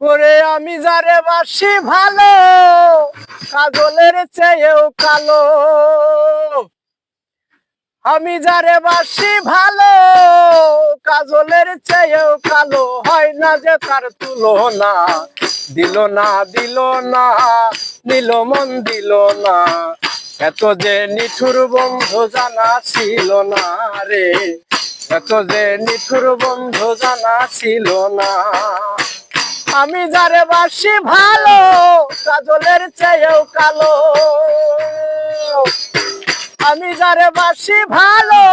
করে আমি যারে বাসি ভালো, কাজলের চেয়েও কালো। আমি যারে বাসি ভালো, কাজলের চেয়েও কালো। হয় না যে তার তুলনা, দিল না দিল না, নিল মন দিল না। এত যে নিঠুর বন্ধু জানা ছিল না রে, এত যে নিঠুর বন্ধু জানা ছিল না। আমি যারে বাসি ভালো, কাজলের চেয়েও কালো। আমি যারে বাসি ভালো,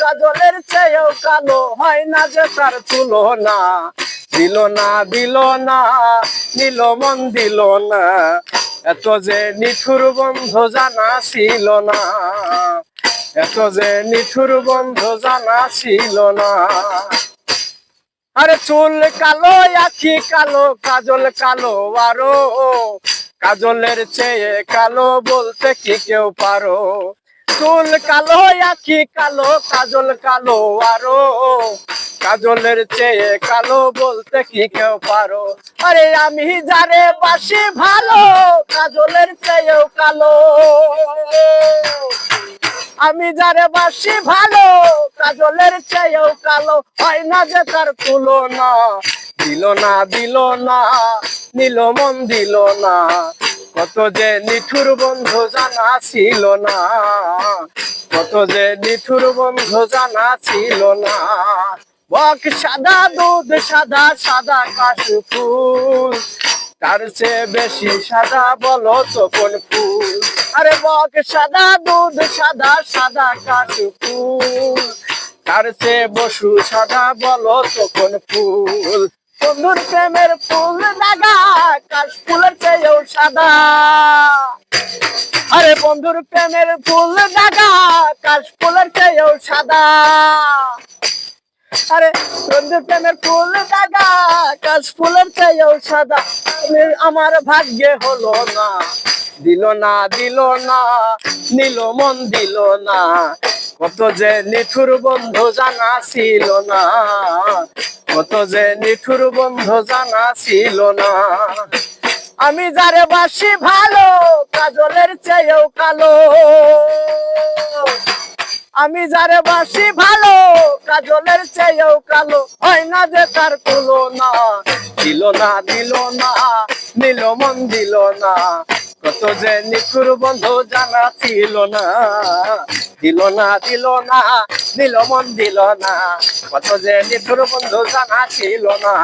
কাজলের চেয়েও কালো। হয় না যে তার তুলনা, দিল না দিল না, নিল মন দিল না। এত যে নিঠুর বন্ধু জানা ছিল না, এত যে নিঠুর বন্ধু জানা ছিল না। আরে চুল কালো, আখি কালো, কাজল কালো আরো। কাজলের চেয়ে কালো বলতে কি কেউ পারো? চুল কালো, আখি কালো, কাজল কালো আরো। কাজলের চেয়ে কালো বলতে কি কেউ পারো? আরে আমি যারে বাসি ভালো, কাজলের চেয়েও কালো। আমি যারে বাসি ভালো, কাজলের চেয়েও কালো। হয় না যে তার তুলনা, দিল না দিল না, নিল মন দিল না। কত যে নিঠুর বন্ধু জানা ছিল না, কত যে নিঠুর বন্ধু জানা ছিল না। বক সাদা দুধ সাদা, সাদা কাশফুল, তার চেয়ে বেশি সাদা বলো তো কোন ফুল? আরে বক সাদা দুধ সাদা, সাদা কাশফুল, তার চেয়ে বসু সাদা বলো তো কোন ফুল? বন্ধুর প্রেমের ফুল দাগা, কাশফুলের চেয়েও সাদা। আরে বন্ধুর প্রেমের ফুল দাগা, কাশফুলের চেয়েও সাদা। আরে বন্ধুর প্রেমের ফুল দাগা, কাশফুলের চেয়েও সাদা। আমার ভাগ্যে হলো না, দিল না দিল না, নিল মন দিল না। কত যে নিঠুর বন্ধু জানা ছিল না, কত যে নিঠুর বন্ধু জানা ছিল না। আমি যারে বাসি ভালো, কাজলের চেয়েও কালো। আমি যারে বাসি ভালো, কাজলের চেয়েও কালো। হয় না যে তার তুলনা, দিল না দিল না, নিল মন দিল না। কত যে নিঠুর বন্ধু জানা ছিল না, দিল না দিল না, নিল মন দিল না। কত যে নিঠুর বন্ধু জানা ছিল না।